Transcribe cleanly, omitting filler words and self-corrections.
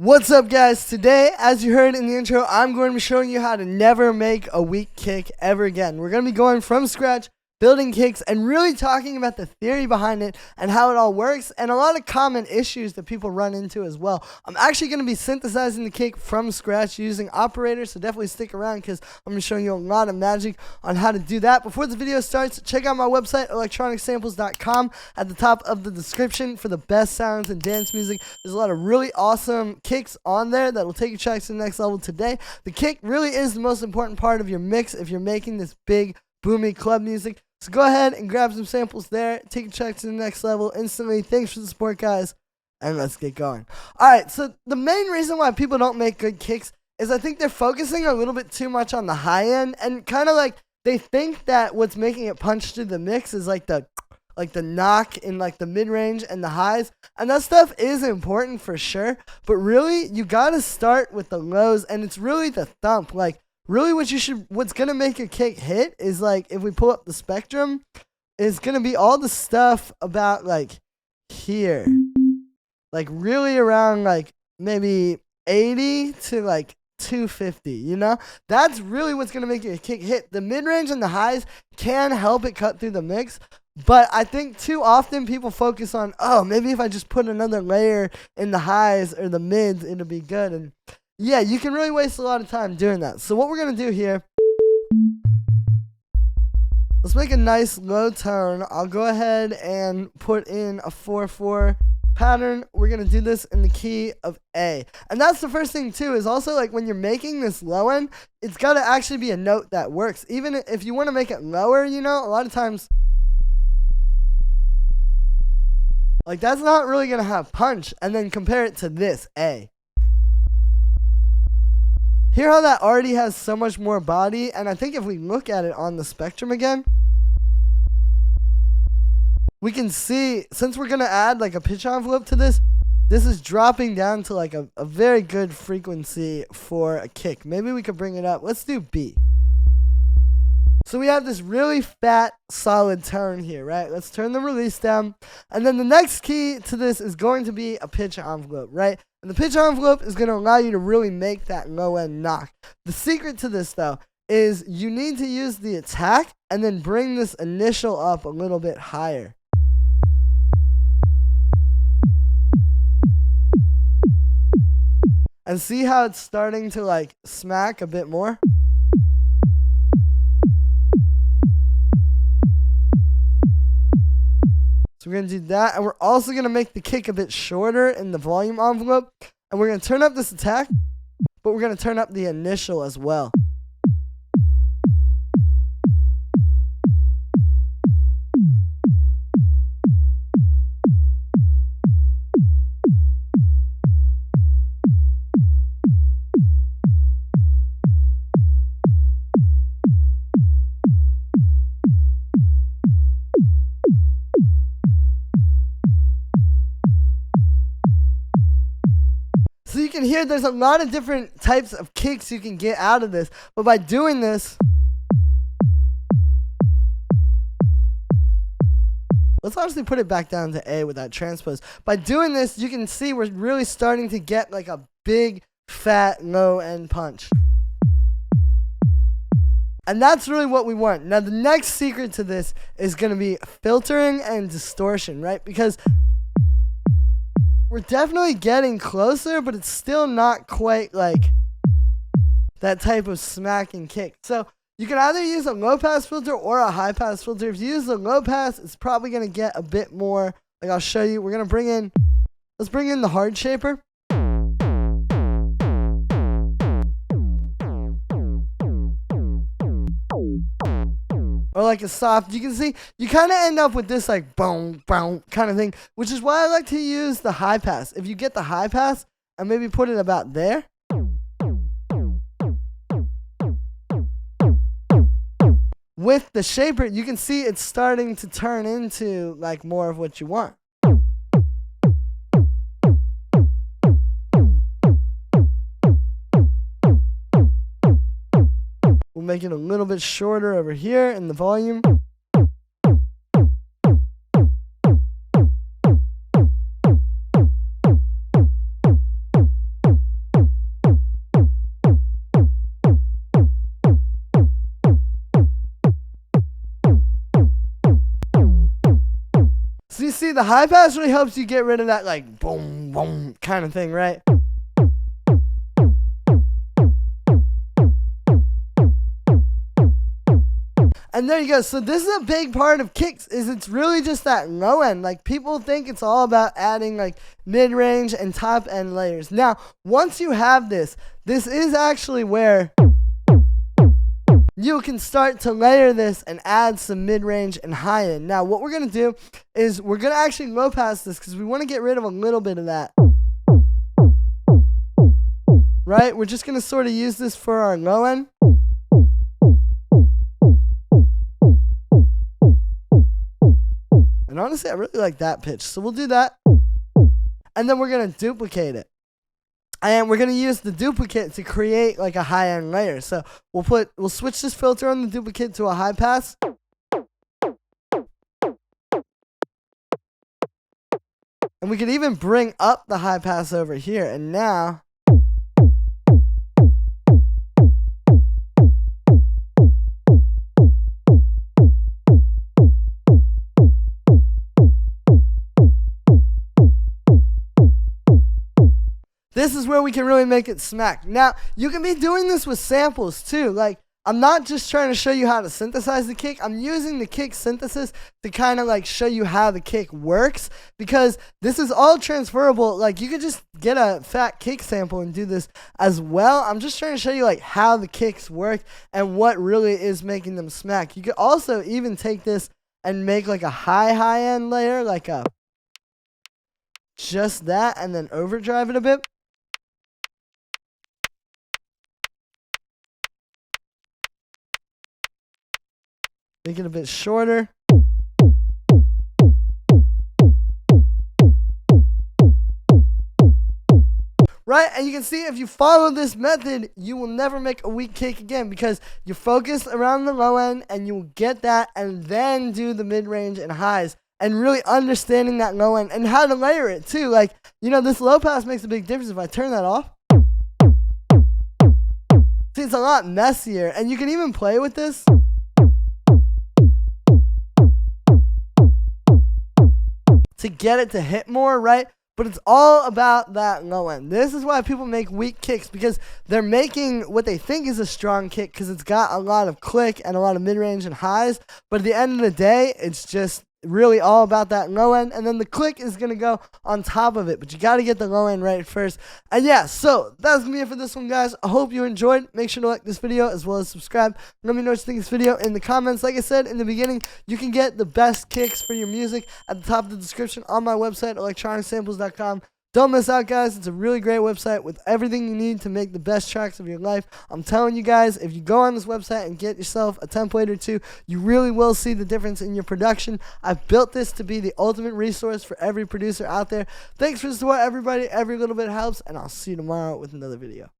What's up, guys? Today, as you heard in the intro, I'm going to be showing you how to never make a weak kick ever again. We're going to be going from scratch, building kicks, and really talking about the theory behind it and how it all works, and a lot of common issues that people run into as well. I'm actually going to be synthesizing the kick from scratch using operators, so definitely stick around because I'm going to be showing you a lot of magic on how to do that. Before the video starts, check out my website, electronicsamples.com, at the top of the description for the best sounds and dance music. There's a lot of really awesome kicks on there that will take your tracks to the next level today. The kick really is the most important part of your mix if you're making this big, boomy club music. So go ahead and grab some samples there, take your track to the next level instantly. Thanks for the support, guys, and let's get going. Alright, so the main reason why people don't make good kicks is I think they're focusing a little bit too much on the high end, and kind of like they think that what's making it punch through the mix is like the knock in like the mid-range and the highs, and that stuff is important for sure, but really you gotta start with the lows, and it's really the thump. Like, really what's gonna make your kick hit is, like, if we pull up the spectrum, is gonna be all the stuff about like here, like really around like maybe 80 to like 250, you know? That's really what's gonna make your kick hit. The mid-range and the highs can help it cut through the mix, but I think too often people focus on, oh, maybe if I just put another layer in the highs or the mids, it'll be good. And yeah, you can really waste a lot of time doing that. So what we're going to do here, let's make a nice low tone. I'll go ahead and put in a 4/4 pattern. We're going to do this in the key of A. And that's the first thing too, is also like when you're making this low end, it's got to actually be a note that works. Even if you want to make it lower, you know, a lot of times, like, that's not really going to have punch. And then compare it to this A. Hear how that already has so much more body? And I think if we look at it on the spectrum again, we can see, since we're going to add like a pitch envelope to this, this is dropping down to like a very good frequency for a kick. Maybe we could bring it up. Let's do B. So we have this really fat, solid tone here, right? Let's turn the release down. And then the next key to this is going to be a pitch envelope, right? And the pitch envelope is going to allow you to really make that low end knock. The secret to this, though, is you need to use the attack and then bring this initial up a little bit higher. And see how it's starting to like smack a bit more? So we're going to do that, and we're also going to make the kick a bit shorter in the volume envelope, and we're going to turn up this attack, but we're going to turn up the initial as well. So you can hear there's a lot of different types of kicks you can get out of this, but by doing this, let's honestly put it back down to A with that transpose. By doing this, you can see we're really starting to get like a big, fat, low end punch. And that's really what we want. Now, the next secret to this is going to be filtering and distortion, right? Because we're definitely getting closer, but it's still not quite like that type of smacking kick. So you can either use a low pass filter or a high pass filter. If you use the low pass, it's probably going to get a bit more, like I'll show you. We're going to let's bring in the hard shaper. Or like a soft, you can see, you kind of end up with this like boom, boom kind of thing, which is why I like to use the high pass. If you get the high pass and maybe put it about there, with the shaper, you can see it's starting to turn into like more of what you want. We'll make it a little bit shorter over here in the volume. see, the high pass really helps you get rid of that like boom, boom kind of thing, right? And there you go. So this is a big part of kicks, is it's really just that low end. Like, people think it's all about adding like mid-range and top end layers. Now, once you have this is actually where you can start to layer this and add some mid-range and high end. Now, what we're going to do is we're going to actually low pass this because we want to get rid of a little bit of that. Right? We're just going to sort of use this for our low end. And honestly, I really like that pitch. So we'll do that. And then we're going to duplicate it. And we're going to use the duplicate to create like a high-end layer. So we'll switch this filter on the duplicate to a high pass. And we could even bring up the high pass over here. And now this is where we can really make it smack. Now, you can be doing this with samples too. Like, I'm not just trying to show you how to synthesize the kick. I'm using the kick synthesis to kind of like show you how the kick works, because this is all transferable. Like, you could just get a fat kick sample and do this as well. I'm just trying to show you like how the kicks work and what really is making them smack. You could also even take this and make like a high end layer, like a just that, and then overdrive it a bit. Make it a bit shorter. Right? And you can see if you follow this method, you will never make a weak kick again, because you focus around the low end and you will get that, and then do the mid-range and highs, and really understanding that low end and how to layer it too. Like, you know, this low pass makes a big difference. If I turn that off, see, it's a lot messier, and you can even play with this. To get it to hit more, right? But it's all about that low end. This is why people make weak kicks, because they're making what they think is a strong kick because it's got a lot of click and a lot of mid-range and highs. But at the end of the day, it's just really all about that low end, and then the click is going to go on top of it, but you got to get the low end right first. And yeah, so that's going to be it for this one, guys. I hope you enjoyed. Make sure to like this video as well as subscribe. Let me know what you think of this video in the comments. Like I said in the beginning, you can get the best kicks for your music at the top of the description on my website, electronicsamples.com. Don't miss out, guys. It's a really great website with everything you need to make the best tracks of your life. I'm telling you guys, if you go on this website and get yourself a template or two, you really will see the difference in your production. I've built this to be the ultimate resource for every producer out there. Thanks for the support, everybody. Every little bit helps, and I'll see you tomorrow with another video.